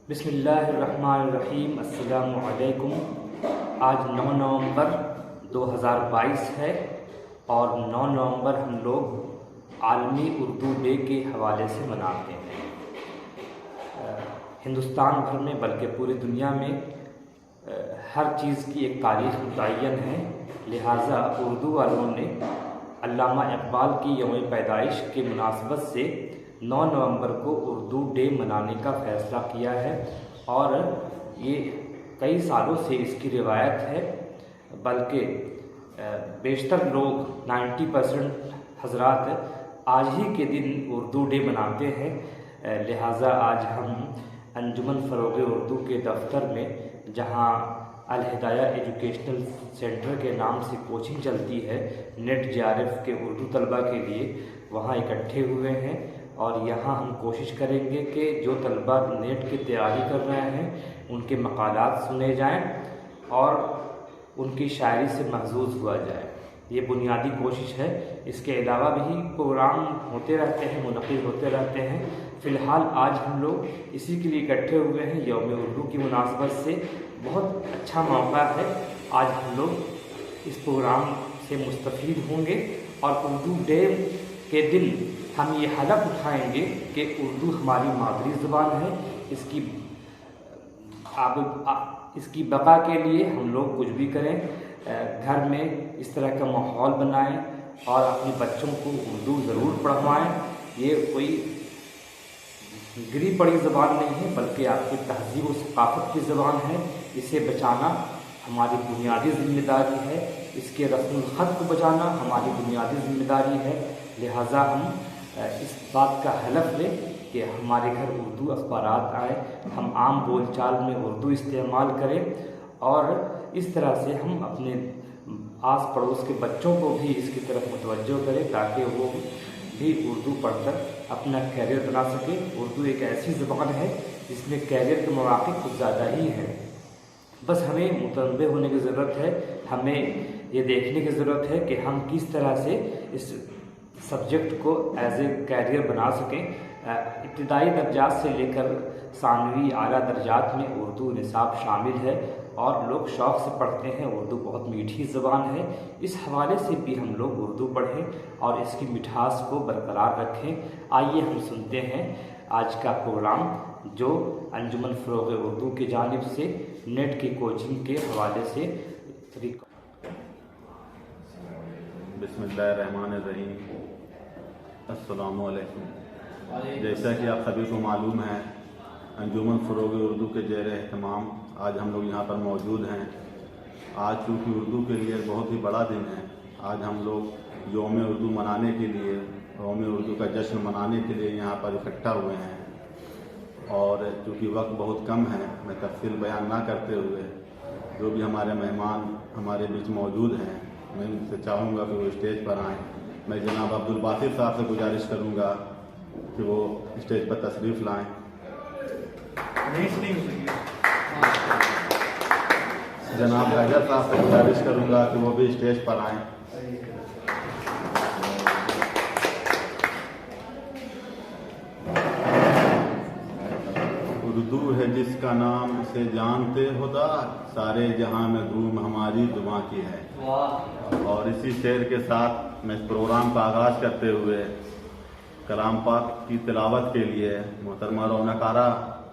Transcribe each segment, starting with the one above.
बिस्मिल्लाहिर्रहमानिर्रहीम। अस्सलामुअलैकुम। आज 9 नवंबर 2022 है और 9 नवंबर हम लोग आलमी उर्दू डे के हवाले से मनाते हैं। हिंदुस्तान भर में बल्कि पूरी दुनिया में हर चीज़ की एक तारीख़ मुतय्यन है, लिहाजा उर्दू वालों ने अल्लामा इकबाल की यौम पैदाइश के मुनासबत से 9 नवंबर को उर्दू डे मनाने का फ़ैसला किया है और ये कई सालों से इसकी रिवायत है। बल्कि बेशतर लोग 90% हजरात आज ही के दिन उर्दू डे मनाते हैं। लिहाजा आज हम अंजुमन फ़रोग़ उर्दू के दफ्तर में, जहाँ अल हिदाया एजुकेशनल सेंटर के नाम से कोचिंग चलती है नेट JRF के उर्दू तलबा के लिए, वहाँ इकट्ठे हुए हैं और यहाँ हम कोशिश करेंगे कि जो तलबा नेट की तैयारी कर रहे हैं उनके मक़ालात सुने जाएं और उनकी शायरी से महजूज़ हुआ जाए। ये बुनियादी कोशिश है। इसके अलावा भी प्रोग्राम होते रहते हैं, मुनक़िद होते रहते हैं। फ़िलहाल आज हम लोग इसी के लिए इकट्ठे हुए हैं यौम उर्दू की मुनासबत से। बहुत अच्छा मौका है। आज हम लोग इस प्रोग्राम से मुस्तफ़ीद होंगे और उर्दू डे के दिन हम ये हलफ उठाएंगे कि उर्दू हमारी मादरी ज़ुबान है। इसकी बका के लिए हम लोग कुछ भी करें, घर में इस तरह का माहौल बनाएं और अपने बच्चों को उर्दू ज़रूर पढ़वाएं। ये कोई गिरी पड़ी ज़बान नहीं है, बल्कि आपकी तहज़ीब और सक़ाफ़त की ज़बान है। इसे बचाना हमारी बुनियादी ज़िम्मेदारी है। इसके रस्मुल ख़त को बचाना हमारी बुनियादी ज़िम्मेदारी है। लिहाजा हम इस बात का हलफ लें कि हमारे घर उर्दू अखबारात आए, हम आम बोलचाल में उर्दू इस्तेमाल करें और इस तरह से हम अपने आस पड़ोस के बच्चों को भी इसकी तरफ मुतवज्जो करें ताकि वो भी उर्दू पढ़कर अपना कैरियर बना सके। उर्दू एक ऐसी ज़बान है जिसमें कैरियर के मौक़े कुछ ज़्यादा ही हैं। बस हमें मुतनब्बे होने की ज़रूरत है। हमें ये देखने की ज़रूरत है कि हम किस तरह से इस सब्जेक्ट को एज ए कैरियर बना सकें। इब्तिदाई दर्जात से लेकर सानवी आला दर्जात में उर्दू निसाब शामिल है और लोग शौक़ से पढ़ते हैं। उर्दू बहुत मीठी ज़बान है। इस हवाले से भी हम लोग उर्दू पढ़ें और इसकी मिठास को बरकरार रखें। आइए हम सुनते हैं आज का प्रोग्राम जो अंजुमन फ़रोग़ उर्दू की जानिब से नेट की कोचिंग के हवाले से। बिस्मिल्लाहिर्रहमानिर्रहीम। अस्सलामुअलैकुम। जैसा कि आप सभी को मालूम है, अंजुमन फ़रोग़ उर्दू के ज़ेर एहतमाम आज हम लोग यहाँ पर मौजूद हैं। आज चूँकि उर्दू के लिए बहुत ही बड़ा दिन है, आज हम लोग यौम उर्दू मनाने के लिए, यौम उर्दू का जश्न मनाने के लिए यहाँ पर इकट्ठा हुए हैं। और चूँकि वक्त बहुत कम है, मैं तफ़सील बयान ना करते हुए जो भी हमारे मेहमान हमारे बीच मौजूद हैं, मैं उनसे चाहूँगा कि वो स्टेज पर आएँ। मैं जनाब अब्दुल बासित साहब से गुजारिश करूँगा कि वो स्टेज पर तशरीफ़ लाएँ। जनाब हैदर साहब से गुजारिश करूँगा कि वो भी स्टेज पर आएँ। उर्दू है जिसका नाम से जानते हो दार, सारे जहां में धूम हमारी जुबां की है। और इसी शेर के साथ मैं इस प्रोग्राम का आगाज़ करते हुए कलाम पाक की तिलावत के लिए मोहतरमा रौनक आरा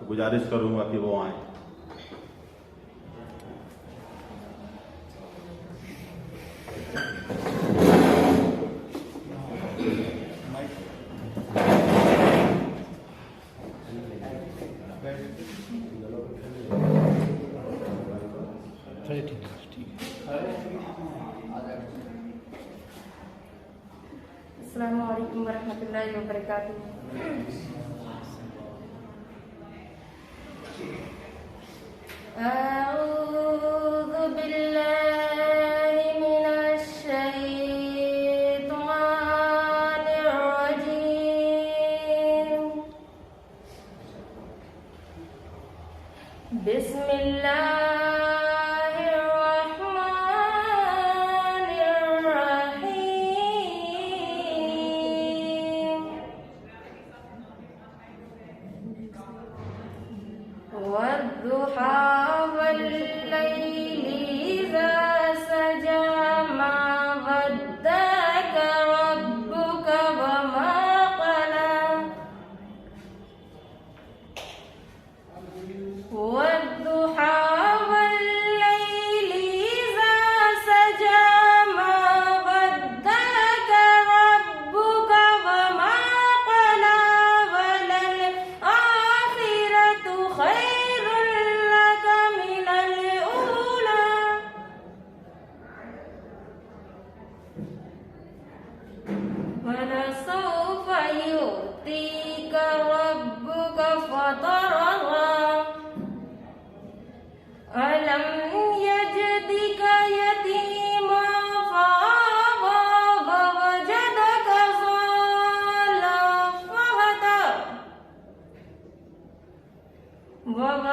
गुजारिश करूँगा कि वो आएँ। अस्सलामु अलैकुम वरहमतुल्लाहि वबरकातुहू। अऊज़ु बिल्लाहि मिनश शैतानिर रजीम। बिस्मिल्लाह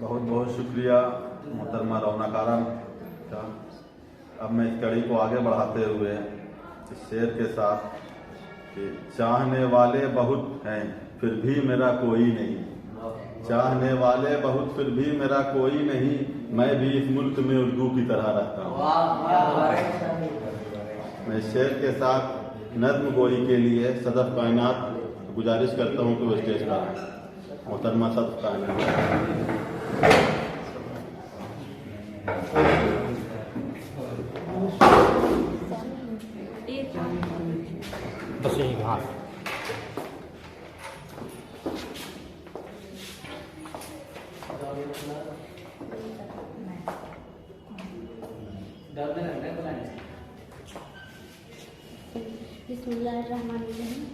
बहुत बहुत शुक्रिया मोहतरमा रौनक आलम का। अब मैं इस कड़ी को आगे बढ़ाते हुए इस शेर के साथ कि चाहने वाले बहुत हैं फिर भी मेरा कोई नहीं, चाहने वाले बहुत फिर भी मेरा कोई नहीं, मैं भी इस मुल्क में उर्दू की तरह रहता हूँ। मैं शेर के साथ नज्म गोई के लिए सदफ कायनात गुजारिश करता हूँ कि वो स्टेज पर आए। मोहतरमा सदफ कायनात। बस यही हाँ। बिस्मिल्लाहिर्रहमानिर्रहीम।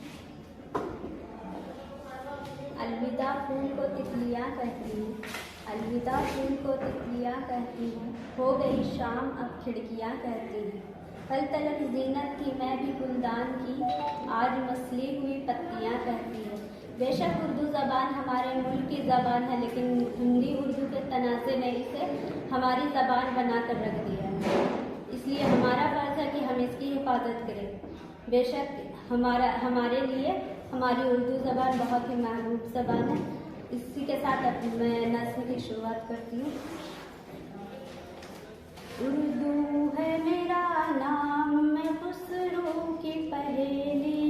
अलविदा फूल को तितलियाँ कहती हैं, अलविदा फूल को तितलियाँ कहती हैं, हो गई शाम अब खिड़कियाँ कहती हैं। कल तलक जीनत थी मैं भी गुलदान की, आज मसली हुई पत्तियाँ कहती हैं। बेशक उर्दू ज़बान हमारे मुल्क की ज़बान है, लेकिन हिंदी उर्दू के तनाज़े ने इसे हमारी ज़बान बनाकर रख दिया है। इसलिए हमारा फ़र्ज़ है कि हम इसकी हिफाजत करें। बेशक हमारे लिए हमारी उर्दू ज़बान बहुत ही महबूब ज़बान है। इसी के साथ अब मैं नज़्म की शुरुआत करती हूँ। उर्दू है मेरा नाम मैं खुसरो की पहेली,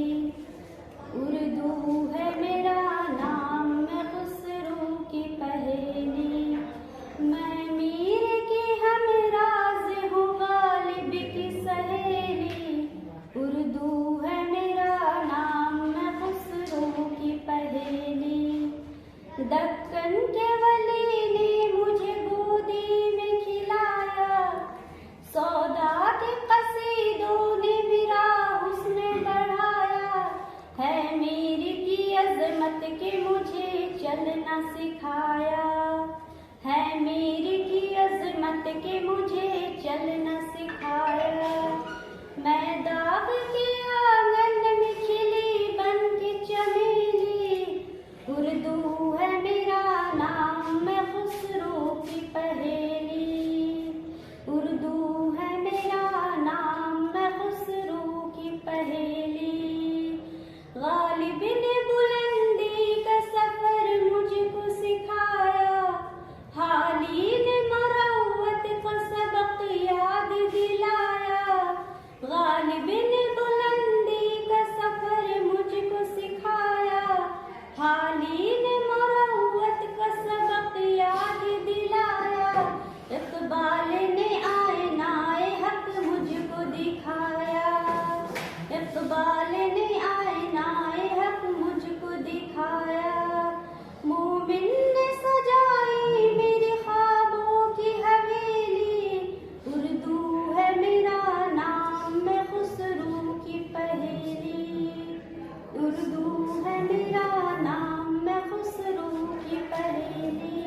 उर्दू है मेरा नाम मैं खुसरो की पहेली, मैं मीर की हमराज हूँ गालिब की सहेली, उर्दू है मेरा नाम मैं खुसरो की पहेली। दक्कन के वली ने मुझे गोदी में खिलाया, सौदा के कसीदों ने मेरा हुस्न बढ़ाया, है मीर की अजमत के मुझे चलना सिखाया, है मीर की अजमत के मुझे चलना सिखाया। मैं दाग के आंगन में खिली बन के चमेली, उर्दू है मेरा नाम मैं खुसरो की पहेली, उर्दू है मेरा नाम मैं खुसरो की पहेली। गालिब ने बुलंदी का सफर मुझको सिखाया, हाली ने मरवत का सबक याद दिलाया, गालिब ने बुलंदी का सफर मुझको सिखाया, हाली ने मरवत का सबक याद दिलाया। इक़बाल ने आईनाए हक मुझको दिखाया, इक़बाल ने आईनाए हक मुझको दिखाया। मोमिन ने सजाई मेरे ख्वाबों की हवेली, उर्दू है मेरा नाम मैं खुसरो की पहेली, उर्दू है मेरा नाम मैं खुसरो की पहेली।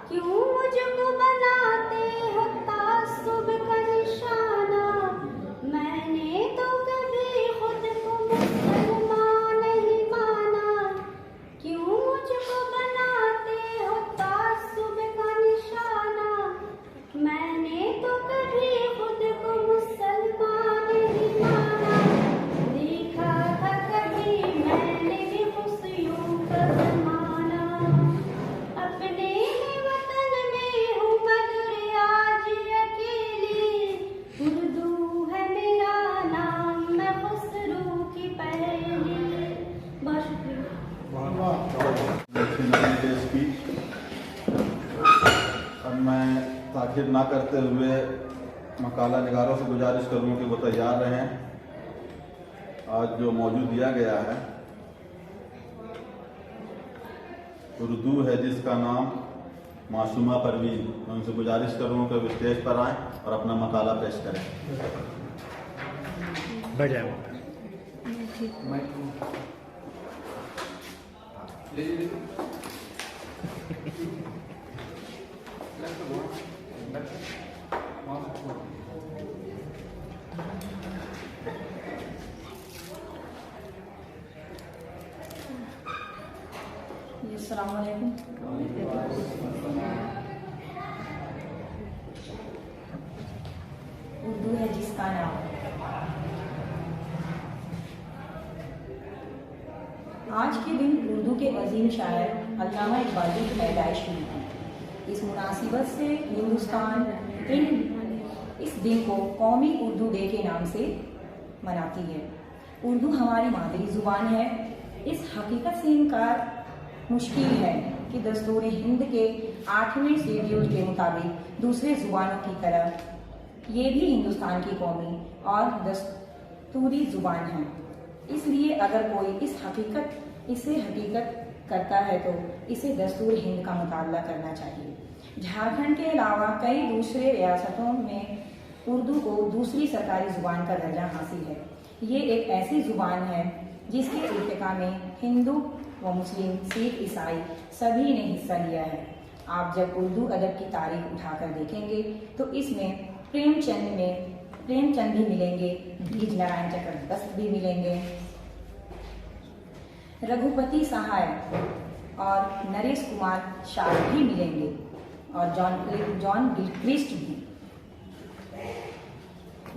क्यों मुझको बनाते हो तासुब का निशाना, मैंने तो कभी खुद को मुसलमान नहीं माना, क्यों मुझको बनाते हो तासुब का निशाना, मैंने तो कभी खुद को मुसलमान नहीं माना। देखा था कभी मैंने भी खुशियों का ज़माना, अपने ही वतन में हूँ मगर आज अकेली, उर्दू है मेरा नाम मैं खुसरो की पहेली। बहुत शुक्रिया। अब मैं ताखिर ना करते हुए मकाला निगारों से गुजारिश करूँ कि वो तैयार रहें। आज जो मौजूद दिया गया है उर्दू है जिसका नाम मासूमा परवीन। मैं उनसे गुजारिश करूँ कि वो स्टेज पर आएँ और अपना मकाला पेश करें। अस्सलाम वालेकुम। उर्दू है जिसका नाम। आज के दिन उर्दू के अजीम शायर अल्लामा इकबाल की पैदाइश हुई थी। इस मुनासिबत से हिंदुस्तान इस दिन को कौमी उर्दू डे के नाम से मनाती है। उर्दू हमारी मादरी ज़ुबान है। इस हकीकत से इनकार मुश्किल है कि दस्तूर हिंद के 8वें शेड्यूल के मुताबिक दूसरे ज़ुबानों की तरह ये भी हिंदुस्तान की कौमी और दस्तूरी ज़ुबान है। इसलिए अगर कोई इसे हकीकत करता है तो इसे दस्तूर हिंद का मुकाबला करना चाहिए। झारखंड के अलावा कई दूसरे रियासतों में उर्दू को दूसरी सरकारी ज़ुबान का दर्जा हासिल है। ये एक ऐसी ज़ुबान है जिसके इर्तिका में हिंदू व मुस्लिम, सिख, ईसाई सभी ने हिस्सा लिया है। आप जब उर्दू अदब की तारीख उठाकर देखेंगे तो इसमें प्रेमचंद भी मिलेंगे, बीज नारायण चक्रवर्ती भी मिलेंगे, रघुपति सहाय और नरेश कुमार शाह भी मिलेंगे और जॉन गिलक्रिस्ट भी।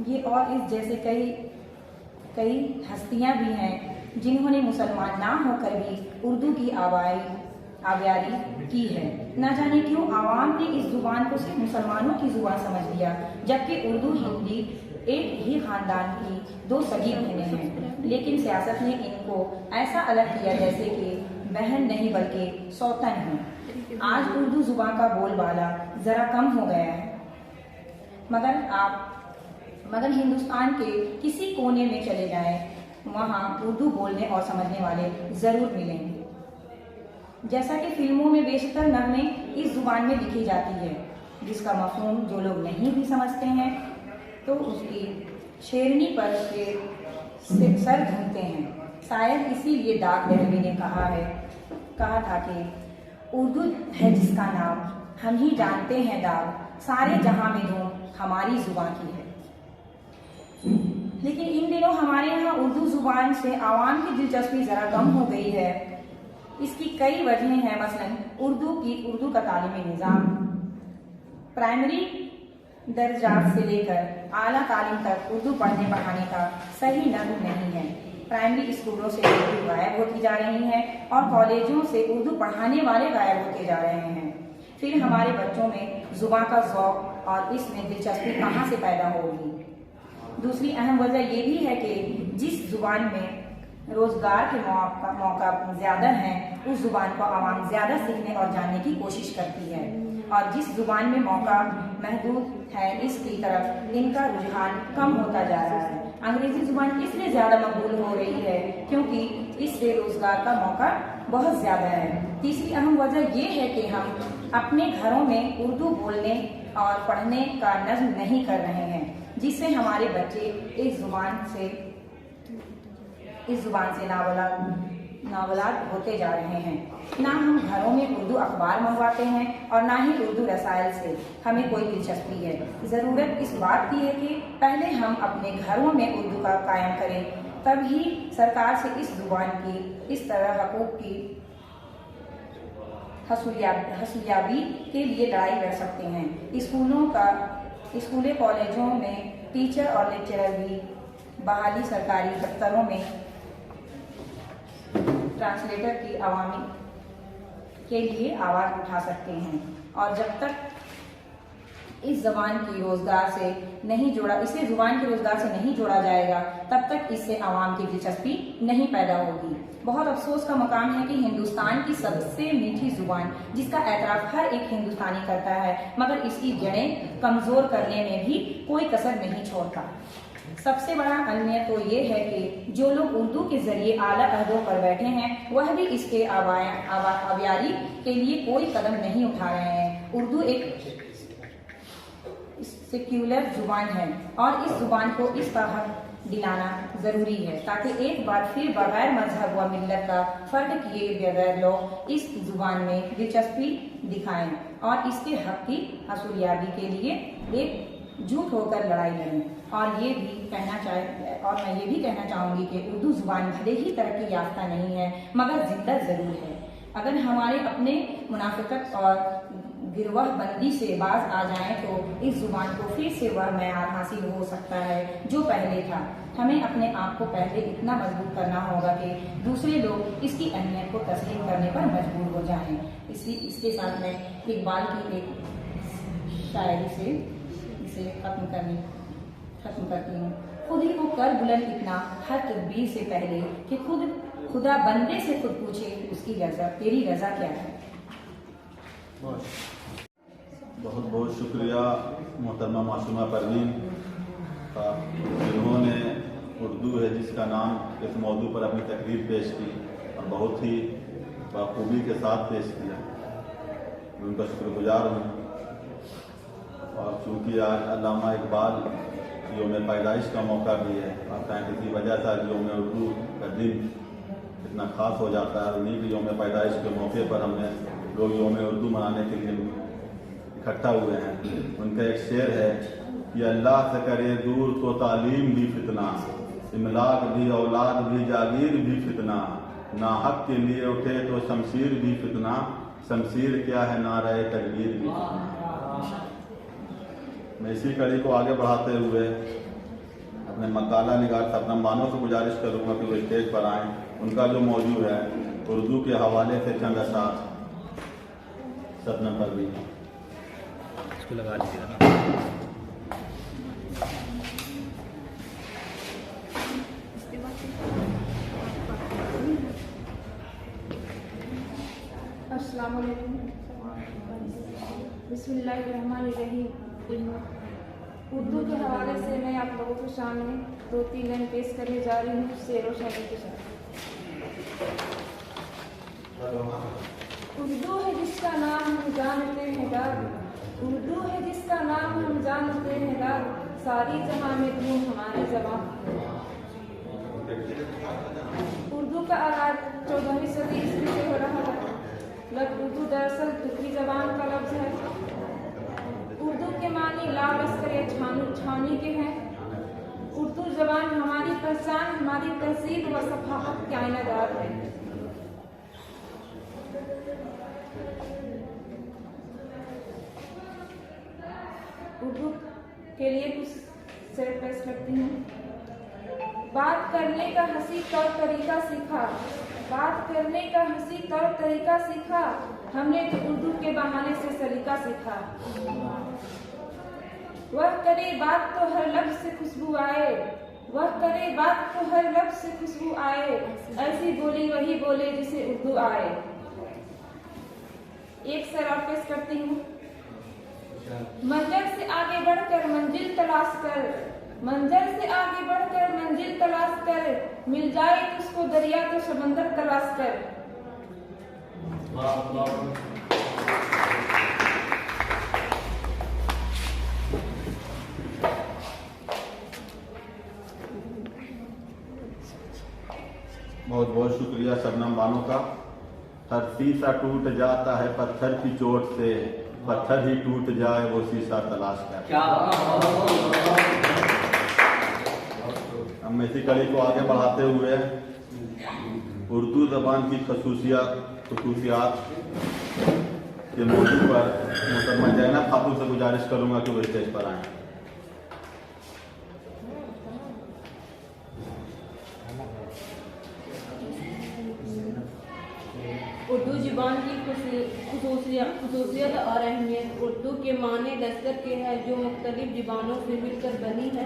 ये और इस जैसे कई हस्तियां भी हैं जिन्होंने मुसलमान ना होकर भी उर्दू की आबियारी की है। न जाने क्यों आवाम ने इस जुबान को सिर्फ मुसलमानों की जुबान समझ लिया, जबकि उर्दू हिंदी एक ही खानदान की दो सगी बहनें हैं। लेकिन सियासत ने इनको ऐसा अलग किया जैसे कि बहन नहीं बल्कि सौतन है। आज उर्दू जुबान का बोलबाला जरा कम हो गया है, मगर हिंदुस्तान के किसी कोने में चले जाएं, वहाँ उर्दू बोलने और समझने वाले जरूर मिलेंगे। जैसा कि फिल्मों में बेशतर नग़्मे इस जुबान में लिखी जाती है, जिसका मफ़हूम जो लोग नहीं भी समझते हैं तो उसकी शेरनी पर सर धुनते हैं। शायद इसीलिए दाग दहलवी ने कहा था कि उर्दू है जिसका नाम, हम ही जानते हैं दाग, सारे जहां में धूम हमारी जुबान की है। लेकिन इन दिनों हमारे यहाँ उर्दू जुबान से आवाम की दिलचस्पी ज़रा कम हो गई है। इसकी कई वजहें हैं। मसलन उर्दू का तालीमी निज़ाम प्राइमरी दर्जात से लेकर आला तालीम तक उर्दू पढ़ने पढ़ाने का सही नज़्म नहीं है। प्राइमरी स्कूलों से उर्दू गायब होती जा रही है और कॉलेजों से उर्दू पढ़ाने वाले गायब होते जा रहे हैं। फिर हमारे बच्चों में जुबान का ज़ौक़ और इसमें दिलचस्पी कहाँ से पैदा होगी। दूसरी अहम वजह यह भी है कि जिस जुबान में रोजगार के मौका ज़्यादा हैं, उस जुबान को आवाम ज़्यादा सीखने और जानने की कोशिश करती है, और जिस जुबान में मौका महदूद है इसकी तरफ इनका रुझान कम होता जा रहा है। अंग्रेजी जुबान इसलिए ज़्यादा मकबूल हो रही है क्योंकि इससे रोजगार का मौका बहुत ज़्यादा है। तीसरी अहम वजह यह है कि हम अपने घरों में उर्दू बोलने और पढ़ने का नज़्म नहीं कर रहे हैं, जिससे हमारे बच्चे इस जुबान से नावलाद होते जा रहे हैं। ना हम घरों में उर्दू अखबार मंगवाते हैं और ना ही उर्दू रसायल से हमें कोई दिलचस्पी है। ज़रूरत इस बात की है कि पहले हम अपने घरों में उर्दू का कायम करें, तभी सरकार से इस जुबान की इस तरह हकूक़ की हसूलियाबी के लिए लड़ाई लड़ सकते हैं। स्कूलों कॉलेजों में टीचर और लेक्चरर भी बहाली, सरकारी दफ्तरों में ट्रांसलेटर की अवामी के लिए आवाज़ उठा सकते हैं। और जब तक इस ज़ुबान की रोज़गार से नहीं जोड़ा इसे ज़ुबान के रोज़गार से नहीं जोड़ा जाएगा तब तक इससे आवाम की दिलचस्पी नहीं पैदा होगी। बहुत अफसोस का मकाम है कि हिंदुस्तान की सबसे मीठी ज़ुबान जिसका एतराफ़ हर एक हिंदुस्तानी करता है, मगर इसकी जड़ें कमज़ोर करने में भी कोई कसर नहीं छोड़ता। सबसे बड़ा अन्य तो ये है कि जो लोग उर्दू के जरिए आला अहदों पर बैठे हैं वह भी इसके अवयारी के लिए कोई कदम नहीं उठा रहे हैं। उर्दू एक सेक्युलर जुबान है और इस जुबान को इस तरह दिलाना जरूरी है ताकि एक बार फिर बगैर मजहब व मिल्लत का फर्क किए बगैर लोग इस जुबान में दिलचस्पी दिखाएं और इसके हक की हसूलियाबी के लिए एक जुट होकर लड़ाई लड़ें। और मैं ये भी कहना चाहूँगी कि उर्दू जुबान भले ही तरक्की याफ्ता नहीं है मगर जिंदा ज़रूर है। अगर हमारे अपने मुनाफिकत और गिरवाह बंदी से बाज आ जाएं तो इस जुबान को फिर से वह मैयार हासिल हो सकता है जो पहले था। हमें अपने आप को पहले इतना मजबूत करना होगा कि दूसरे लोग इसकी अहमियत को तस्लीम करने पर मजबूर हो जाएं। इसके साथ मैं इकबाल की एक शायरी से इसे खत्म करती हूँ। खुद ही को कर बुलंद इतना हर तदबीर से पहले कि खुदा बंदे से खुद पूछे उसकी रजा तेरी रजा क्या है। बहुत बहुत शुक्रिया मोहतरमा मासूमा परवीन का, जिन्होंने उर्दू है जिसका नाम इस मौजू पर अपनी तकरीर पेश की और बहुत ही बखूबी के साथ पेश किया। मैं उनका शुक्रगुजार हूँ। और चूँकि आज अल्लामा इकबाल योम पैदाइश का मौका भी है और चाहे किसी वजह से योम उर्दू का दिन इतना ख़ास हो जाता है, उन्हीं की योम पैदाइश के मौके पर हमने लोग योम उर्दू मनाने के लिए इकट्ठा हुए हैं। उनका एक शेर है कि अल्लाह से करे दूर तो तालीम भी फितना, इमलाक भी औलाद भी जागीर भी फितना, ना हक के लिए उठे तो शमशीर भी फितना, शमशीर क्या है नारे तकबीर भी फितना। मैं इसी कड़ी को आगे बढ़ाते हुए अपने मकाला निगार शबनम बानो को गुजारिश करूँगा कि वो स्टेज पर आएँ। उनका जो मौजू है उर्दू के हवाले से चंद अशार शबनम पर भी इसको लगा लीजिएगा ना। अस्सलाम वालेकुम। बिस्मिल्लाहिर्रहमानिर्रहीम। उर्दू के हवाले से मैं आप लोगों के सामने 2-3 लाइन पेश करने जा रही हूँ शेर व शायरी के साथ। उर्दू है जिसका नाम हम जानते हैं दाद, उर्दू है जिसका नाम हम जानते हैं दाद, सारी जहां में धूम हमारी ज़बान। उर्दू का आगाज 14वीं सदी ईस्वी से हो रहा है। लफ्ज़ उर्दू दरअसल तुर्की ज़बान का लफ्ज़ है। उर्दू के मानी लाल लश्कर छावनी के हैं। उर्दू ज़बान हमारी पहचान, हमारी तहजीब व सफ़ाहत के आईनादार है। उर्दू के लिए कुछ शेर पेश करती हूँ। बात करने का हंसी तौर तरीका सीखा, बात करने का हंसी तौर तरीका सीखा, हमने तो उर्दू के बहाने से सलीका सीखा। वह करे बात तो हर लफ्ज़ से खुशबू आए, वह करे बात तो हर लफ्ज़ से खुशबू आए, ऐसी बोली वही बोले जिसे उर्दू आए। एक शेर और पेश करती हूँ। मंजर से आगे बढ़कर मंजिल तलाश कर, मंजर से आगे बढ़कर मंजिल तलाश कर, मिल जाए तुझको दरिया तो समंदर तलाश कर। बहुत बहुत शुक्रिया शबनम बानो का। हर शीशा टूट जाता है पत्थर की चोट से, पत्थर ही टूट जाए वो शीशा तलाश कर। हम इसी कड़ी को आगे बढ़ाते हुए उर्दू ज़बान की खसूसियात के मौजू पर मोहतरमा जैनब खातून से गुजारिश करूंगा कि वो स्टेज पर आएँ। उर्दू ज़ुबान ज़ुबान की खसूसियत और अहमियत। उर्दू के माने लश्कर के है जो मुख्तलिफ ज़ुबानों से मिलकर बनी है।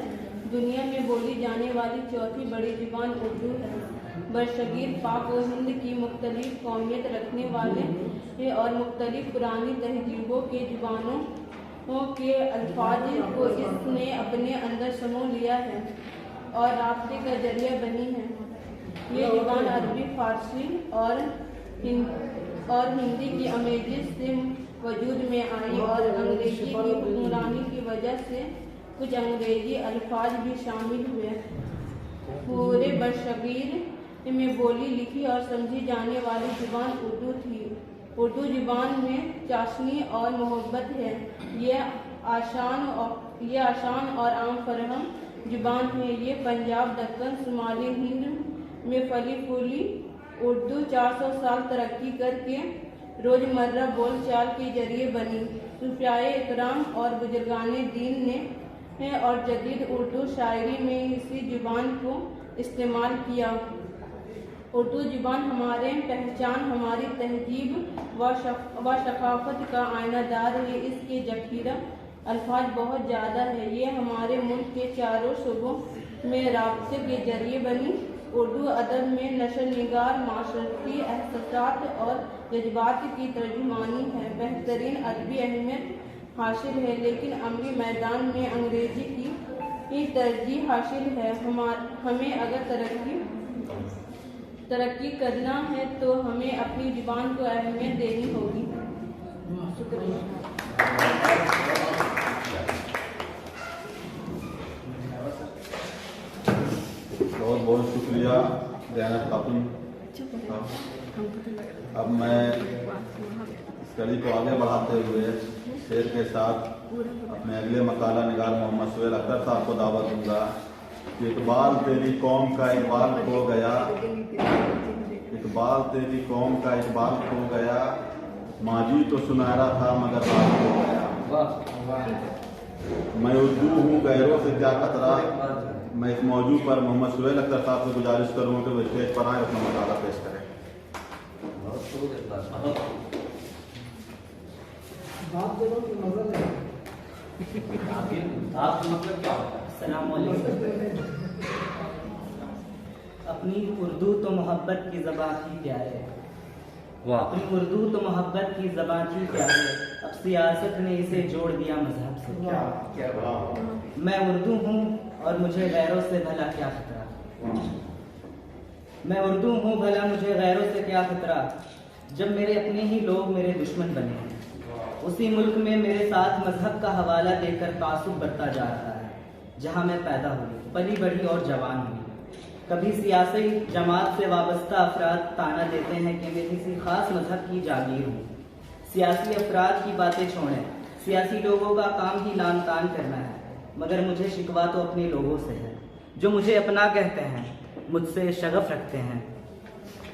दुनिया में बोली जाने वाली चौथी बड़ी ज़ुबान उर्दू है। बरसगीर पाक व हिंद की मुख्तलिफ कौमियत रखने वाले और मुख्तलिफ पुरानी तहजीबों के ज़ुबानों के अल्फाज को इसने अपने अंदर समो लिया है और रास्ते का जरिया बनी है। ये ज़ुबान अरबी, फारसी और हिंदी की अमेजिश से वजूद में आई और अंग्रेज़ी की हुक्मरानी की वजह से कुछ अंग्रेज़ी अल्फाज भी शामिल हुए। पूरे बरसगीर में बोली, लिखी और समझी जाने वाली ज़ुबान उर्दू थी। उर्दू ज़ुबान में चाशनी और मोहब्बत है। ये आसान और आम फरहम ज़ुबान है। ये पंजाब, दक्कन, शुमाली हिंद में फली फूली उर्दू 400 साल तरक्की करके रोज़मर्रा बोलचाल के जरिए बनी। सूफियाए इकराम और बुजुर्गाने दीन ने और जदीद उर्दू शायरी में इसी ज़ुबान को इस्तेमाल किया। उर्दू ज़ुबान हमारे पहचान, हमारी तहजीब व सकाफ़त का आयनादार है। इसके ज़ख़ीरा अल्फाज बहुत ज़्यादा है। ये हमारे मुल्क के चारों शोबों में राब्ते के जरिए बनी। उर्दू अदब में नशर निगार, माशरती एहसासात और जज्बात की तर्जुमानी है। बेहतरीन अदबी अहमियत हासिल है, लेकिन अमली मैदान में अंग्रेज़ी की तरजीह हासिल है। हमें अगर तरक्की करना है तो हमें अपनी ज़ुबान को अहमियत देनी होगी। शुक्रिया। बहुत बहुत शुक्रिया ज़ैनब खातून। अब मैं स्टडी को आगे बढ़ाते हुए शेर के साथ अपने अगले मकाला निगार मोहम्मद सुहेल अख्तर साहब को दावत दूंगा कि इकबाल तेरी कौम का इकबाल खो गया, इकबाल तेरी कौम का इकबाल खो गया, माजी तो सुनहरा था मगर बाल खो गया। मैं उर्दू हूँ गैरों से क्या खतरा। मैं इस मौजू पर मोहम्मद सुहेल अख्तर साहब से गुजारिश करूँगा कि वो स्टेज पर आए अपना मकाला पेश करें। अपनी उर्दू तो मोहब्बत की ज़बान थी प्यारे, अपनी उर्दू तो मोहब्बत की ज़बान थी प्यारे, अब सियासत ने इसे जोड़ दिया मजहब से। मैं उर्दू हूँ और मुझे गैरों से भला क्या खतरा। मैं उर्दू हूँ भला मुझे गैरों से क्या खतरा, जब मेरे अपने ही लोग मेरे दुश्मन बने हैं। उसी मुल्क में मेरे साथ मजहब का हवाला देकर तासुब बढ़ता जा रहा है, जहाँ मैं पैदा हुई, पली बढ़ी और जवान हुई। कभी सियासी जमात से वाबस्ता अफराद ताना देते हैं कि मैं किसी खास मजहब की जागीर हूँ। सियासी अफराद की बातें छोड़ें, सियासी लोगों का काम ही लान तान करना है, मगर मुझे शिकवा तो अपने लोगों से है जो मुझे अपना कहते हैं, मुझसे शगफ रखते हैं।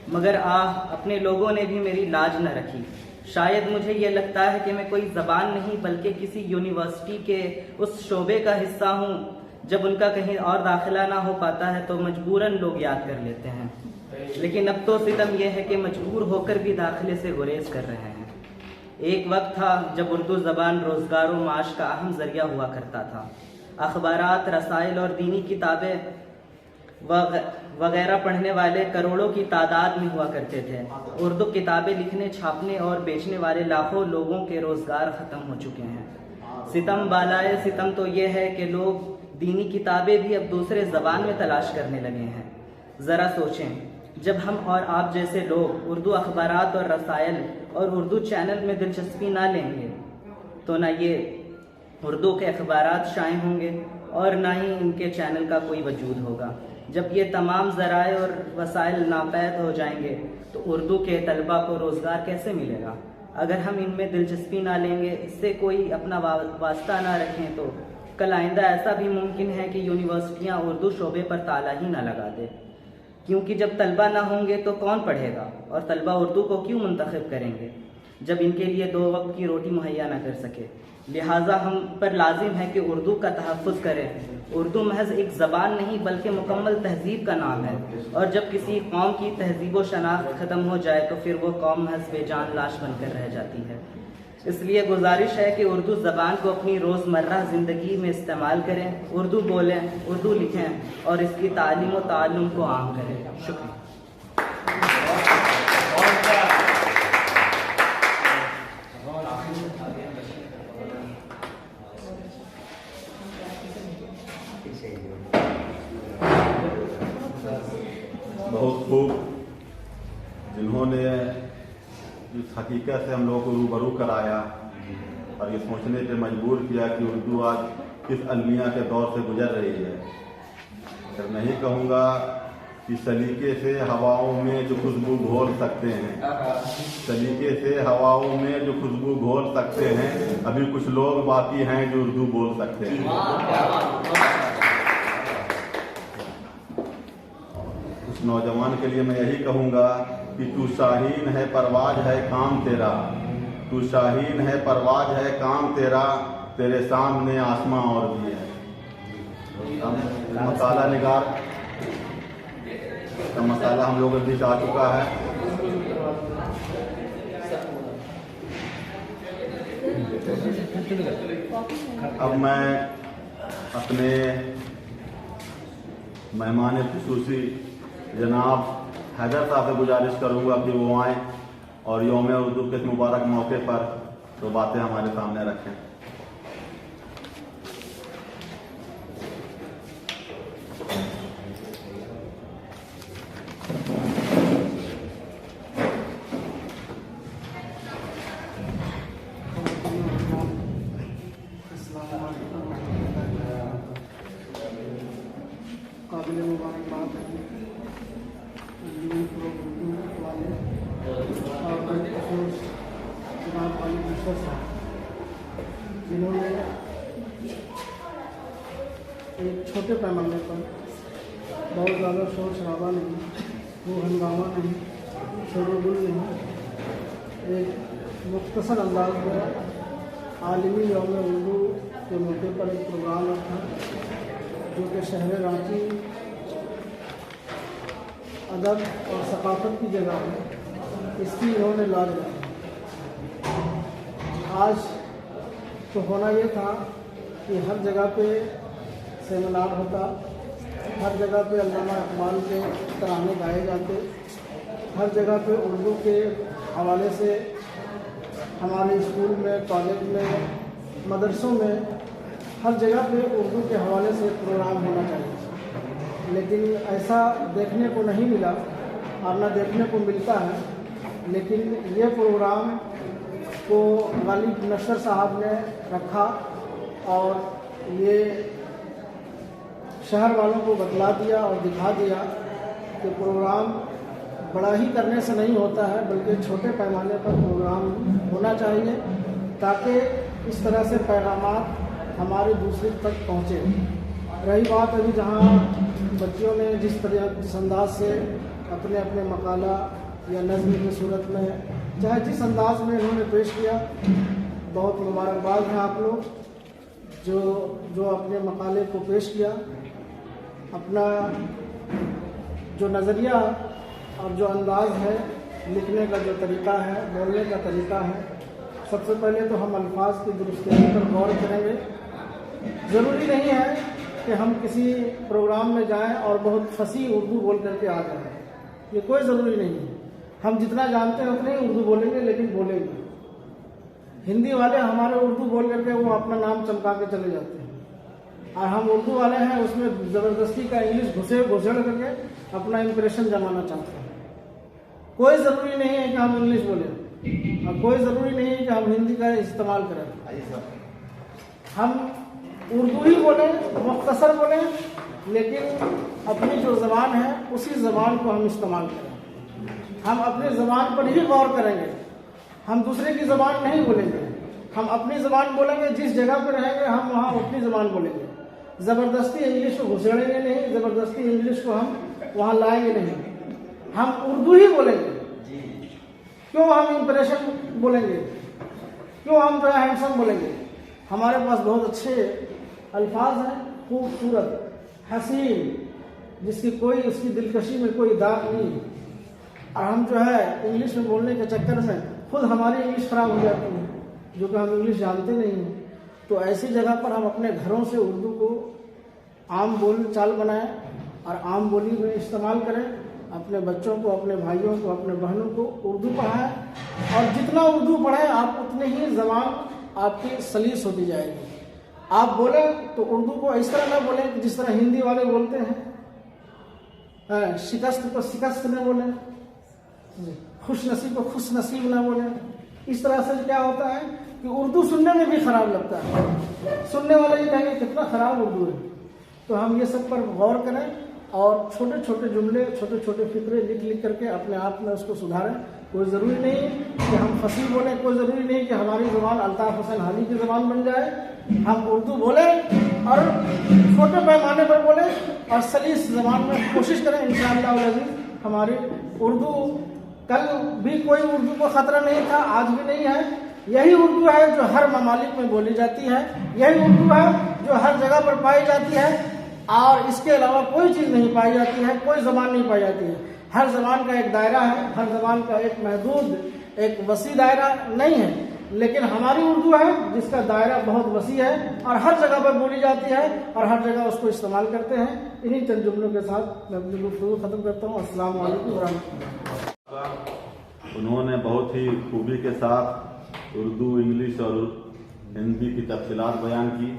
मगर अपने लोगों ने भी मेरी लाज न रखी। शायद मुझे ये लगता है कि मैं कोई ज़बान नहीं बल्कि किसी यूनिवर्सिटी के उस शोबे का हिस्सा हूँ। जब उनका कहीं और दाखिला ना हो पाता है तो मजबूरन लोग याद कर लेते हैं, लेकिन अब तो सितम यह है कि मजबूर होकर भी दाखिले से गुरेज कर रहे हैं। एक वक्त था जब उर्दू ज़बान रोज़गार व माश का अहम ज़रिया हुआ करता था। अखबारात, रसाइल और दीनी किताबें वगैरह पढ़ने वाले करोड़ों की तादाद में हुआ करते थे। उर्दू किताबें लिखने, छापने और बेचने वाले लाखों लोगों के रोज़गार ख़त्म हो चुके हैं। सितम बालाए सितम तो ये है कि लोग दीनी किताबें भी अब दूसरे ज़बान में तलाश करने लगे हैं। ज़रा सोचें, जब हम और आप जैसे लोग उर्दू अखबारात और रसाइल और उर्दू चैनल में दिलचस्पी ना लेंगे तो ना ये उर्दू के अखबारात शाये होंगे और ना ही इनके चैनल का कोई वजूद होगा। जब ये तमाम ज़राए और वसाइल नापैद हो जाएंगे तो उर्दू के तलबा को रोज़गार कैसे मिलेगा। अगर हम इनमें दिलचस्पी ना लेंगे, इससे कोई अपना वास्ता ना रखें तो कल आइंदा ऐसा भी मुमकिन है कि यूनिवर्सिटियाँ उर्दू शोबे पर ताला ही ना लगा दे, क्योंकि जब तलबा ना होंगे तो कौन पढ़ेगा और तलबा उर्दू को क्यों मुंतखब करेंगे। जब इनके लिए 2 वक्त की रोटी मुहैया ना कर सके। लिहाजा हम पर लाजिम है कि उर्दू का तहफ़्फ़ुज़ करें। उर्दू महज एक ज़बान नहीं बल्कि मुकम्मल तहज़ीब का नाम है, और जब किसी कौम की तहज़ीब व शनाख्त ख़त्म हो जाए तो फिर वो कौम महज बेजान लाश बनकर रह जाती है। इसलिए गुजारिश है कि उर्दू ज़बान को अपनी रोज़मर्रा ज़िंदगी में इस्तेमाल करें, उर्दू बोलें, उर्दू लिखें और इसकी तालीम व ताल्लुम को आम करें। शुक्रिया। बहुत खूब, जिन्होंने इस हकीकत से हम लोगों को रूबरू कराया और ये सोचने पे मजबूर किया कि उर्दू आज किस अलमिया के दौर से गुजर रही है। फिर नहीं कहूँगा कि सलीके से हवाओं में जो खुशबू घोल सकते हैं, सलीके से हवाओं में जो खुशबू घोल सकते हैं, अभी कुछ लोग बाकी हैं जो उर्दू बोल सकते हैं। उस नौजवान के लिए मैं यही कहूँगा कि तू शाहीन है परवाज है काम तेरा, तू शाहीन है परवाज है काम तेरा, तेरे सामने आसमां और भी है। मसाला निगार का मसाला हम लोगों के बीच आ चुका है। अब मैं अपने मेहमान खुसूसी जनाब हैदर साहब से गुजारिश करूंगा कि वो आएँ और यौम उर्दू के इस मुबारक मौके पर तो बातें हमारे सामने रखें। काबिल मुबारकबाद है वाले और जनाब अली मिश्रा साहब, जिन्होंने एक छोटे पैमाने पर बहुत ज़्यादा शोर शराबा नहीं, वो हंगामा नहीं, शोरगुल नहीं, एक मुख्तसर अंदाज में आलमी यौम उर्दू के मौके पर एक प्रोग्राम रखा जो कि शहर रांची अदब और सकाफत की जगह है। इसकी इन्होंने लाज रखी। आज तो होना ये था कि हर जगह पे सेमिनार होता, हर जगह पे अल्लामा इकबाल के तराने गाए जाते, हर जगह पे उर्दू के हवाले से हमारे स्कूल में, कॉलेज में, मदरसों में हर जगह पे उर्दू के हवाले से प्रोग्राम होना चाहिए। लेकिन ऐसा देखने को नहीं मिला और न देखने को मिलता है। लेकिन ये प्रोग्राम को गालिब नशर साहब ने रखा और ये शहर वालों को बतला दिया और दिखा दिया कि प्रोग्राम बड़ा ही करने से नहीं होता है, बल्कि छोटे पैमाने पर प्रोग्राम होना चाहिए ताकि इस तरह से पैगामात हमारे दूसरे तक पहुँचे। रही बात अभी जहाँ बच्चियों ने जिस अंदाज से अपने अपने मकाला या नज़्म की सूरत में चाहे जिस अंदाज में इन्होंने पेश किया, बहुत मुबारकबाद हैं आप लोग जो अपने मकाले को पेश किया। अपना जो नज़रिया और जो अंदाज है, लिखने का जो तरीक़ा है, बोलने का तरीक़ा है, सबसे पहले तो हम अल्फाज की दुरुस्ती पर गौर करेंगे। ज़रूरी नहीं है कि हम किसी प्रोग्राम में जाएं और बहुत फसी उर्दू बोल करके आ जाएं, ये कोई ज़रूरी नहीं है। हम जितना जानते हैं उतने ही उर्दू बोलेंगे, लेकिन बोलेंगे। हिंदी वाले हमारे उर्दू बोल करके वो अपना नाम चमका के चले जाते हैं, और हम उर्दू वाले हैं उसमें ज़बरदस्ती का इंग्लिश घुसेड़ करके अपना इम्प्रेशन जमाना चाहते हैं। कोई ज़रूरी नहीं है कि हम इंग्लिश बोलें और कोई ज़रूरी नहीं है कि हम हिंदी का इस्तेमाल करें। हम उर्दू ही बोलें, मुख्तसर बोलें, लेकिन अपनी जो ज़बान है उसी ज़बान को हम इस्तेमाल करें। हम अपनी ज़बान पर ही गौर करेंगे, हम दूसरे की ज़बान नहीं बोलेंगे। हम अपनी ज़बान बोलेंगे, जिस जगह पर रहेंगे हम वहाँ अपनी ज़बान बोलेंगे। ज़बरदस्ती इंग्लिश को घुसेड़ेंगे नहीं, ज़बरदस्ती इंग्लिश को हम वहाँ लाएंगे नहीं, हम उर्दू ही बोलेंगे। क्यों हम इंप्रेशन बोलेंगे, क्यों हम जो है हैंडसम बोलेंगे? हमारे पास बहुत अच्छे अल्फाज हैं, खूबसूरत, हसीन, जिसकी कोई उसकी दिलकशी में कोई दाग नहीं, और हम जो है इंग्लिश में बोलने के चक्कर में खुद हमारी इंग्लिश खराब हो जाती है, जो कि हम इंग्लिश जानते नहीं हैं। तो ऐसी जगह पर हम अपने घरों से उर्दू को आम बोल चाल बनाएं और आम बोली में इस्तेमाल करें। अपने बच्चों को, अपने भाइयों को, अपने बहनों को उर्दू पढ़ाएं, और जितना उर्दू पढ़ें आप उतनी ही ज़बान आपकी सलीस होती जाएगी। आप बोलें तो उर्दू को इस तरह ना बोलें कि जिस तरह हिंदी वाले बोलते हैं, शिकस्त को शिकस्त न बोलें, खुश नसीब को खुश नसीब ना बोलें। इस तरह से क्या होता है कि उर्दू सुनने में भी खराब लगता है, सुनने वाले ये कहेंगे कितना खराब उर्दू है। तो हम ये सब पर गौर करें और छोटे छोटे जुमले, छोटे छोटे फिक्रे लिख लिख करके अपने आप में उसको सुधारें। कोई ज़रूरी नहीं कि हम फसीह बोलें, कोई ज़रूरी नहीं कि हमारी ज़ुबान अल्ताफ़ हुसैन हाली की ज़ुबान बन जाए। हम उर्दू बोलें और छोटे पैमाने पर बोलें और सलीस ज़बान में कोशिश करें। इंशाअल्लाह अज़ीज़ हमारी उर्दू, कल भी कोई उर्दू को ख़तरा नहीं था, आज भी नहीं है। यही उर्दू है जो हर ममालिक में बोली जाती है, यही उर्दू है जो हर जगह पर पाई जाती है, और इसके अलावा कोई चीज़ नहीं पाई जाती है, कोई ज़बान नहीं पाई जाती है। हर ज़बान का एक दायरा है, हर ज़बान का एक महदूद, एक वसी दायरा नहीं है, लेकिन हमारी उर्दू है जिसका दायरा बहुत वसी है और हर जगह पर बोली जाती है और हर जगह उसको इस्तेमाल करते हैं। इन्हीं चंद जुमलों के साथ मैं अपनी गुफ्तगू ख़त्म करता हूँ। अस्सलाम वालेकुम व रहमतुल्लाह। उन्होंने बहुत ही खूबी के साथ उर्दू, इंग्लिश और हिंदी की तफसीलात बयान की।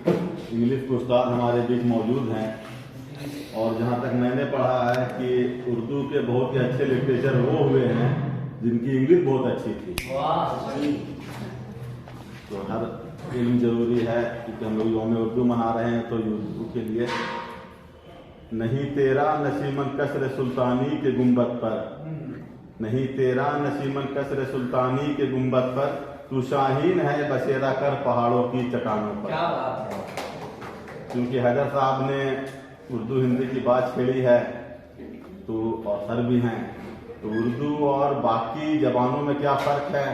इंग्लिश के उस्ताद हमारे बीच मौजूद हैं, और जहाँ तक मैंने पढ़ा है कि उर्दू के बहुत ही अच्छे लिटरेचर वो हुए हैं जिनकी इंग्लिश बहुत अच्छी थी। तो हर इल्म जरूरी है, क्योंकि हम लोग यौम उर्दू मना रहे हैं, तो उर्दू के लिए नहीं तेरा नसीमन कसर सुल्तानी के गुंबद पर, नहीं तेरा नसीमन कसर सुल्तानी के गुंबद पर, तू शाहीन है बसेरा कर पहाड़ों की चट्टानों पर। क्या बात है। क्योंकि हैदर साहब ने उर्दू हिंदी की बात छेड़ी है, तो ऑथर भी हैं, तो उर्दू और बाकी ज़बानों में क्या फ़र्क है।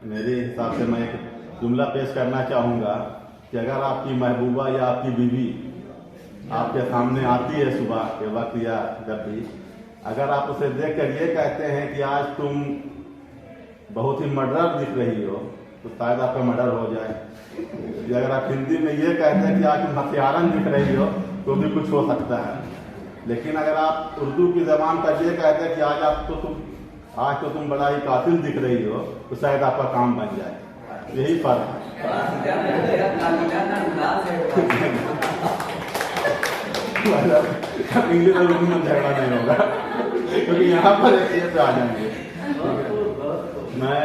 मेरे हिसाब से मैं एक जुमला पेश करना चाहूँगा कि अगर आपकी महबूबा या आपकी बीवी आपके सामने आती है सुबह के वक्त या जब भी, अगर आप उसे देख कर ये कहते हैं कि आज तुम बहुत ही मर्डर दिख रही हो, तो शायद आपका मर्डर हो जाए। या अगर आप हिंदी में ये कहते हैं कि आज तुम हथियारन दिख रही हो, तो भी कुछ हो सकता है। लेकिन अगर आप उर्दू की ज़बान पर ये कहते हैं कि आज तो तुम बड़ा ही कातिल दिख रही हो, तो शायद आपका काम बन जाए। यही फर्क है। इंग्लिश और उर्दू में झगड़ा नहीं होगा, क्योंकि यहाँ पर ये पे आ जाएंगे। मैं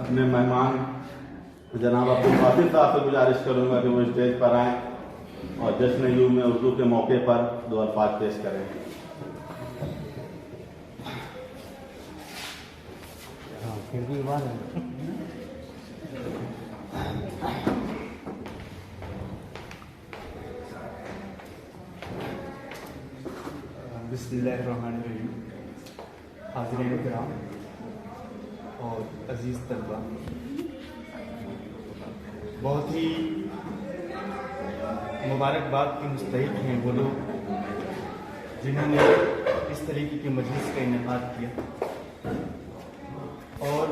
अपने मेहमान जनाब अब्दुल कादिर साहब से गुजारिश करूँगा कि वो स्टेज पर आएँ और जश्न यूं में उर्दू के मौके पर 2 अल्फाज पेश करें। फिर भी बात है। बिस्मिल्लाहिर्रहमानिर्रहीम। हाज़िरीन किराम और अजीज़ तलबा, बहुत ही मुबारकबाद के मुस्तहिक़ हैं वो लोग जिन्होंने इस तरीके की मजलिस का इनेकाद किया, और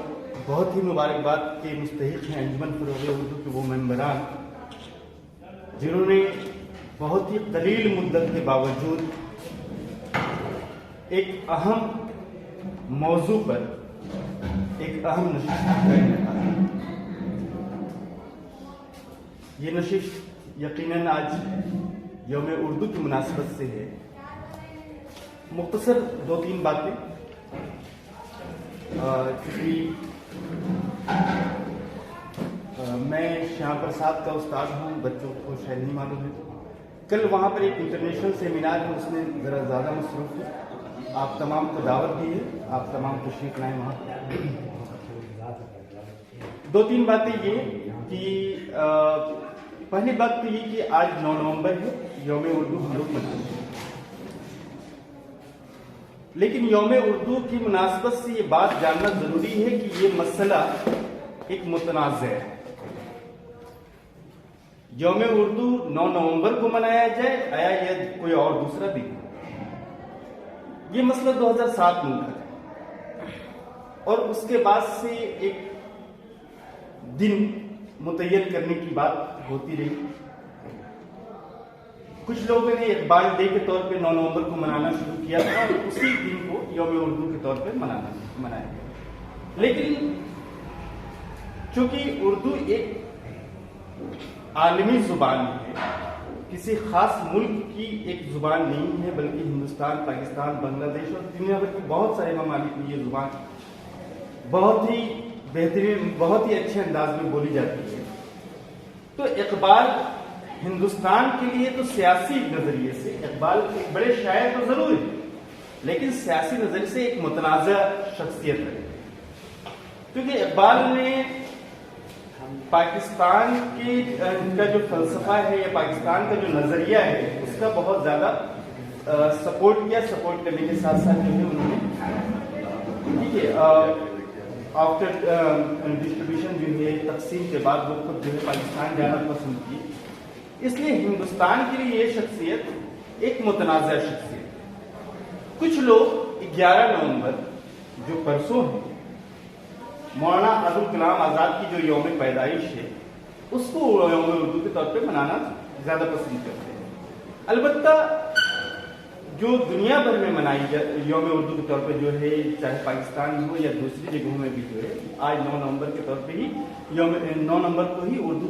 बहुत ही मुबारकबाद के मुस्तहिक़ हैं अंजुमन फ़रोग़ उर्दू के वो मेंबरान जिन्होंने बहुत ही कलील मुद्दत के बावजूद एक अहम मौजू पर एक अहम नशिस्त का इनेकाद। ये नशिस्त यकीनन आज यौम उर्दू की मुनासिबत से है। मुख्तसर 2-3 बातें, क्योंकि मैं श्याम प्रसाद का उस्ताद हूँ, बच्चों को शायद नहीं मालूम है। कल वहाँ पर एक इंटरनेशनल सेमिनार है, उसमें ज़रा ज़्यादा मसरूफ़ है। आप तमाम को दावत दी है, आप तमाम तशरीफ़ लाएँ वहाँ पर। 2-3 बातें ये कि पहली बात तो ये कि आज 9 नवंबर है, यौम उर्दू हम लोग मनाते हैं। लेकिन यौम उर्दू की मुनासबत से ये बात जानना ज़रूरी है कि ये मसला एक मुतनाज़ है। यौम उर्दू 9 नवंबर को मनाया जाए या ये कोई और दूसरा दिन? ये मसला 2007 में उठा था और उसके बाद से एक दिन मुतय्यन करने की बात होती रही। कुछ लोगों ने इकबाल डे के तौर पे 9 नवंबर को मनाना शुरू किया था और उसी दिन को यौम उर्दू के तौर पे मनाया गया। लेकिन चूंकि उर्दू एक आलमी जुबान है, किसी खास मुल्क की एक जुबान नहीं है, बल्कि हिंदुस्तान, पाकिस्तान, बांग्लादेश और दुनिया भर के बहुत सारे ममालिक में ये जुबान बहुत ही बेहतरीन, बहुत ही अच्छे अंदाज में बोली जाती है। तो इकबाल हिंदुस्तान के लिए तो सियासी नजरिए से इकबाल एक बड़े शायर तो जरूर है, लेकिन सियासी नजरिए से एक मुतनाज़ा शख्सियत है, क्योंकि इकबाल ने पाकिस्तान के का जो फलसफा है या पाकिस्तान का जो नजरिया है उसका बहुत ज्यादा सपोर्ट किया। सपोर्ट करने के साथ साथ जो है उन्होंने ठीक है आफ्टर डिस्ट्रीब्यूशन जो है तकसीम के बाद वो खुद जो है पाकिस्तान जाना पसंद की। इसलिए हिंदुस्तान के लिए ये शख्सियत एक मुतनाज़ा शख्सियत। कुछ लोग 11 नवंबर जो परसों है, मौलाना अब्दुल कलाम आज़ाद की जो यौम पैदाइश है, उसको यौम उर्दू के तौर पे मनाना ज़्यादा पसंद करते हैं। अलबत्ता जो दुनिया भर में मनाई यौम उर्दू के तौर पे जो है, चाहे पाकिस्तान में हो या दूसरी जगहों में भी जो है, आज 9 नवंबर के तौर पे ही 9 नवंबर को ही उर्दू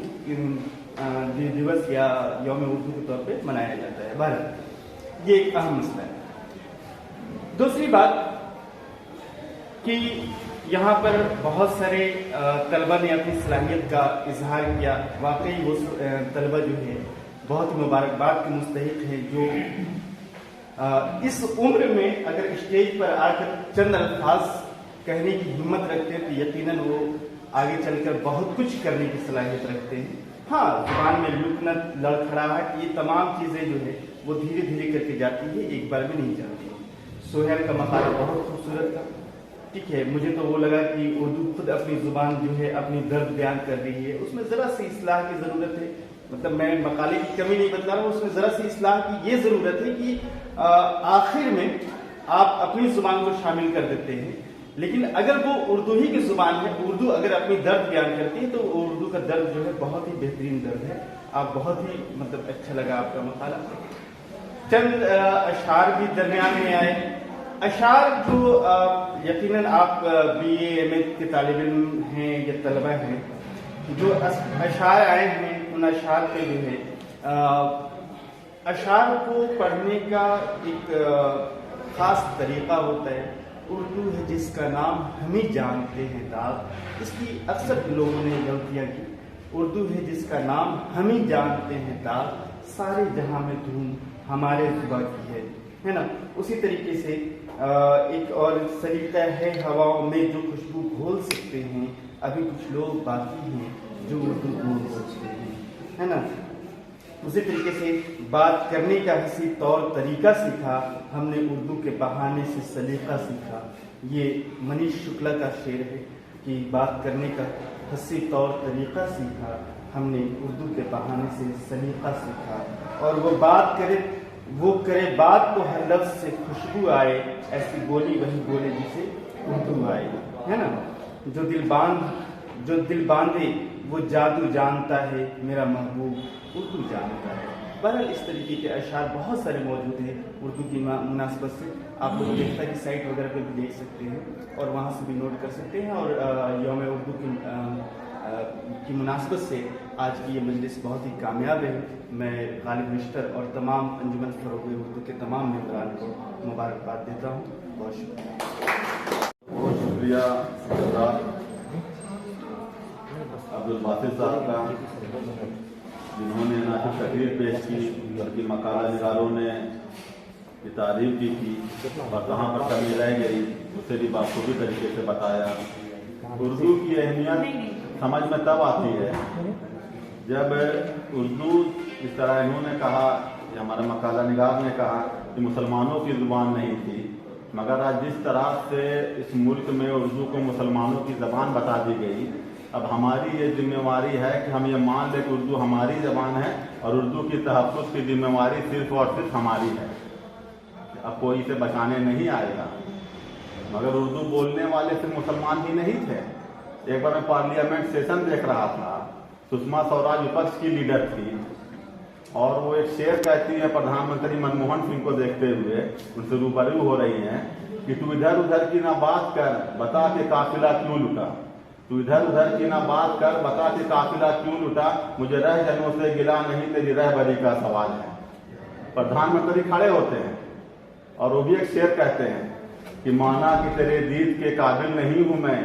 दिवस या यौम उर्दू के तौर पे मनाया जाता है। भारत ये एक अहम मसला है। दूसरी बात कि यहाँ पर बहुत सारे तलबा ने अपनी सलाहियत का इजहार किया। वाकई वो तलबा जो है बहुत ही मुबारकबाद के मुस्तहिक है, जो इस उम्र में अगर स्टेज पर आकर चंद अल्फाज कहने की हिम्मत रखते हैं तो यकीनन वो आगे चलकर बहुत कुछ करने की सलाहियत रखते हैं। हाँ, जुबान में लुकनत, लड़खड़ाहट, ये तमाम चीज़ें जो है वो धीरे धीरे करके जाती है, एक बार में नहीं चलती। सोहेल का मकाला बहुत खूबसूरत था, ठीक है। मुझे तो वो लगा कि उर्दू खुद अपनी जुबान जो है अपनी दर्द बयान कर रही है, उसमें ज़रा सी इस्लाह की ज़रूरत है। मतलब मैं मकाले की कमी नहीं बतला रहा हूँ, उसमें ज़रा सी इस्लाह की ये ज़रूरत है कि आखिर में आप अपनी जुबान को शामिल कर देते हैं, लेकिन अगर वो उर्दू ही की जुबान है, उर्दू अगर अपनी दर्द बयान करती है तो उर्दू का दर्द जो है बहुत ही बेहतरीन दर्द है। आप बहुत ही मतलब अच्छा लगा आपका मकाला। चंद अशार भी दरमियान में आए। अशार जो यकीनन आप BA MA के तालिब इल्म हैं या तलबा हैं, जो अशार आए हैं उन अशार पे जो है अशार को पढ़ने का एक खास तरीका होता है। उर्दू है जिसका नाम हम ही जानते हैं दाग, इसकी अक्सर लोगों ने गलतियाँ की। उर्दू है जिसका नाम हम ही जानते हैं दाग, सारे जहां में धूम हमारे जुबा की है ना। उसी तरीके से एक और सलीका है, हवाओं में जो खुशबू घोल सकते हैं, अभी कुछ लोग बाकी हैं जो उर्दू बोल सकते हैं, है ना। उसी तरीके से बात करने का हंसी तौर तरीका सीखा हमने, उर्दू के बहाने से सलीका सीखा। ये मनीष शुक्ला का शेर है कि बात करने का हंसी तौर तरीका सीखा हमने, उर्दू के बहाने से सलीका सीखा। और वो बात करे, वो करे बात तो हर लफ्ज से खुशबू आए, ऐसी बोली वही बोले जिसे उर्दू आए, है ना। जो दिल बांधे वो जादू जानता है, मेरा महबूब उर्दू जानता है। बहरहाल इस तरीके के अशार बहुत सारे मौजूद हैं उर्दू की मुनासबत से। आप लोग देखता की साइट वगैरह पर भी देख सकते हैं और वहाँ से भी नोट कर सकते हैं। और यौम उर्दू की मुनासबत से आज की ये मजलिस बहुत ही कामयाब है। मैं गालिब मिस्टर और तमाम अंजुमन फ़रोग़ उर्दू के तमाम मेंबरान को मुबारकबाद देता हूँ। बहुत शुक्रिया। बहुत शुक्रिया अब्दुल बासित साहब का, जिन्होंने ना सिर्फ तकरीर पेश की बल्कि मकाला निगारों ने ये तारीफ की थी और कहाँ पर कमी रह गई उसे भी बाखूबी तरीके से बताया। उर्दू की अहमियत समझ में तब आती है जब उर्दू इस तरह इन्होंने कहा, हमारा मकाला निगार ने कहा कि मुसलमानों की ज़ुबान नहीं थी, मगर आज जिस तरह से इस मुल्क में उर्दू को मुसलमानों की ज़बान बता दी गई, अब हमारी ये जिम्मेवारी है कि हम ये मान लें कि उर्दू हमारी ज़बान है और उर्दू की तहफ़्फ़ुज़ की जिम्मेवारी सिर्फ़ और सिर्फ हमारी है। अब कोई इसे बचाने नहीं आएगा। मगर उर्दू बोलने वाले सिर्फ मुसलमान ही नहीं थे। एक बार मैं पार्लियामेंट सेशन देख रहा था, सुषमा स्वराज विपक्ष की लीडर थी और वो एक शेर कहती है प्रधानमंत्री मनमोहन सिंह को देखते हुए, उनसे रूबरू हो रही हैं कि तू इधर उधर की ना बात कर, बता के काफिला क्यों लुटा। तू इधर उधर की ना बात कर, बता के काफिला क्यों लुटा। मुझे रह जनों से गिला नहीं, तेरी रहबरी का सवाल है। प्रधानमंत्री खड़े होते हैं और वो भी एक शेर कहते हैं कि माना कि तेरे दीद के काबिल नहीं हूं मैं,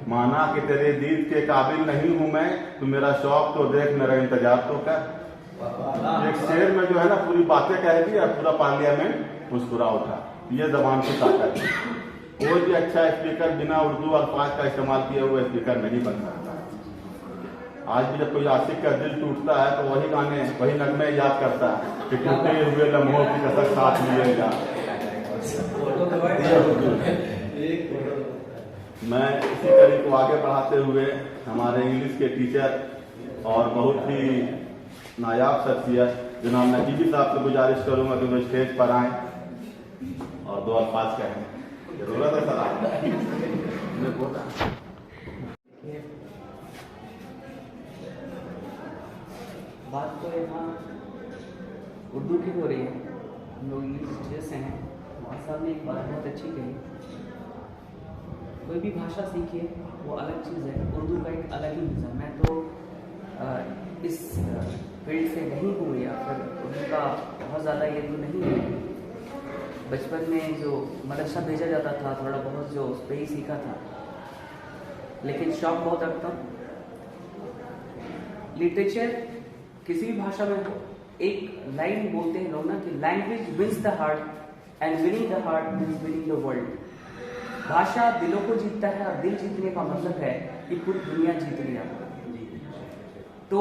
माना कि तेरे दीद के काबिल नहीं हूं मैं, तू मेरा शौक तो देख, मेरा इंतजार तो कर। एक शेर में जो है ना पूरी बातें कह दी और पूरा पार्लियामेंट मुस्कुरा उठा। ये जबान की ताकत है। कोई भी अच्छा स्पीकर बिना उर्दू अल्फाज का इस्तेमाल किए हुए स्पीकर नहीं बन सकता। आज भी जब कोई आशिक का दिल टूटता है तो वही गाने, वही नगमे याद करता है कि टूटे हुए लम्हों की कसक साथ लिए जा। मैं इसी कड़ी को आगे बढ़ाते हुए हमारे इंग्लिश के टीचर और बहुत ही नायाब शख्सियत जनाब नकीबी साहब से गुजारिश करूंगा कि वो स्टेज पर आए और 2 अल्फाज कहें। जरूरत है सर बात तो यहाँ उर्दू की हो रही है। हम लोग इंग्लिश टीचर्स हैं। वहाँ साहब ने एक बात बहुत अच्छी कही, कोई भी भाषा सीखिए वो अलग चीज़ है, उर्दू का एक अलग ही मज़ा। मैं तो इस फील्ड से नहीं हूँ या फिर उर्दू का बहुत ज़्यादा ये तो नहीं है। बचपन में जो मदरसा भेजा जाता था थोड़ा बहुत जो उस पर ही सीखा था, लेकिन शौक बहुत रखता हूँ। लिटरेचर किसी भी भाषा में हो, एक लाइन बोलते हैं लोग ना कि language wins the heart and winning the heart means winning the world. भाषा दिलों को जीतता है और दिल जीतने का मतलब है कि पूरी दुनिया जीत लिया। तो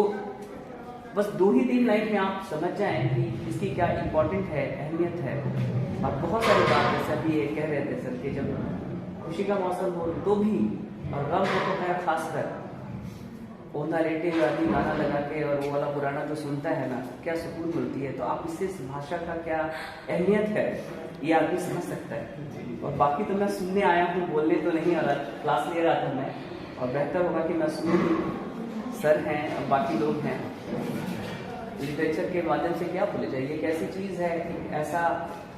बस 2 ही 3 लाइन में आप समझ जाएं कि इसकी क्या इम्पोर्टेंट है, अहमियत है। और बहुत सारी बात जैसे अभी ये कह रहे थे सर कि जब खुशी का मौसम हो तो भी और गम हो तो खैर खासकर ओंधा लेटे हुए आदमी गाना लगा के और वो वाला पुराना जो सुनता है ना, क्या सुकून मिलती है। तो आप इससे इस भाषा का क्या अहमियत है ये आदमी समझ सकता है। और बाकी तो मैं सुनने आया हूँ, बोलने तो नहीं आ रहा, क्लास ले रहा था मैं, और बेहतर होगा कि मैं सुनूँ। सर हैं और बाकी लोग हैं, लिटरेचर के माध्यम से क्या बोले जाए, ये एक ऐसी चीज़ है कि ऐसा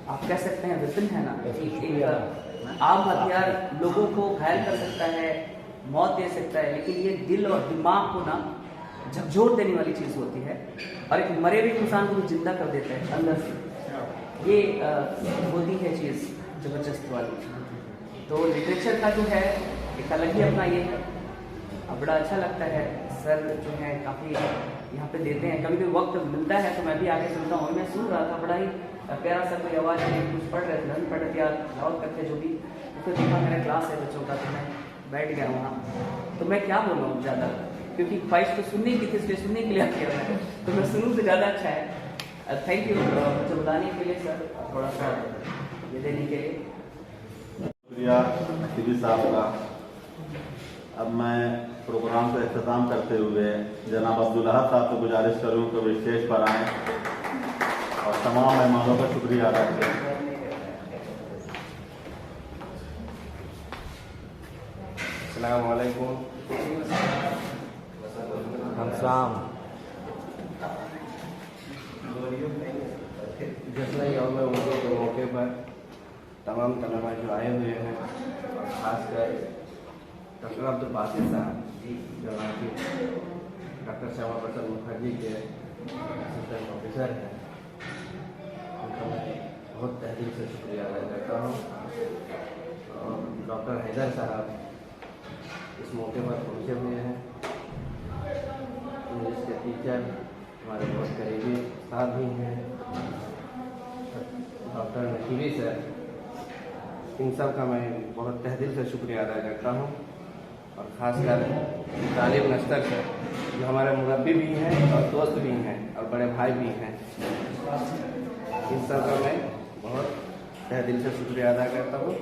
आप कह सकते हैं विपिन है ना, एक आम हथियार लोगों को घायल कर सकता है, मौत दे सकता है, लेकिन ये दिल और दिमाग को ना झकझोर देने वाली चीज़ होती है और एक मरे हुए इंसान को जिंदा कर देता है अंदर से। ये होती है चीज़ जबरदस्त वाली। तो लिटरेचर का जो है एक अलग ही अपना ये है, बड़ा अच्छा लगता है। सर जो है काफ़ी यहाँ पे देते हैं, कभी कभी वक्त मिलता है तो मैं भी आगे सुनता हूँ। मैं सुन रहा था, बड़ा ही प्यारा सा कोई आवाज़ है, कुछ पढ़ रहे थे, नहीं पढ़ रहे याद करके जो भी, तो देखा मेरा क्लास है बच्चों का, तो मैं बैठ गया वहाँ। तो मैं क्या बोलूँ ज़्यादा, क्योंकि ख्वाहिश तो सुनने की थी, इसलिए सुनने के लिए किया है, तो मैं सुनूँ तो ज़्यादा अच्छा है। थैंक यू मुझे बताने के लिए सर, थोड़ा सा ये देने के लिए। शुक्रिया नकीबी साहब का। अब मैं प्रोग्राम का इख्तिताम करते हुए जनाब अब्दुल अहद साहब से गुजारिश करूँ कि वो स्टेज पर आएँ और तमाम मेहमानों का शुक्रिया अदा करें। अस्सलाम वालेकुम। जश्न यौम उर्दू के मौके पर तमाम तलबा जो आए हुए हैं, और ख़ासकर डॉक्टर अब्दुल बासित साहब जो कि डॉक्टर श्यामा प्रसाद मुखर्जी के असिस्टेंट प्रोफेसर हैं, उनका मैं बहुत तहरीर से शुक्रिया अदा करता हूँ। और डॉक्टर हैदर साहब इस मौके पर पहुँचे हुए हैं, इंग्लिश के टीचर हमारे बहुत करीबी साथ भी हैं, डॉक्टर नकीबी सर, इन सब का मैं बहुत तहदिल से शुक्रिया अदा करता हूँ। और ख़ासकर तालिब नस्तर सर जो हमारे मुरब्बी भी हैं और दोस्त भी हैं और बड़े भाई भी हैं, इन सब का मैं बहुत तहे दिल से शुक्रिया अदा करता हूँ।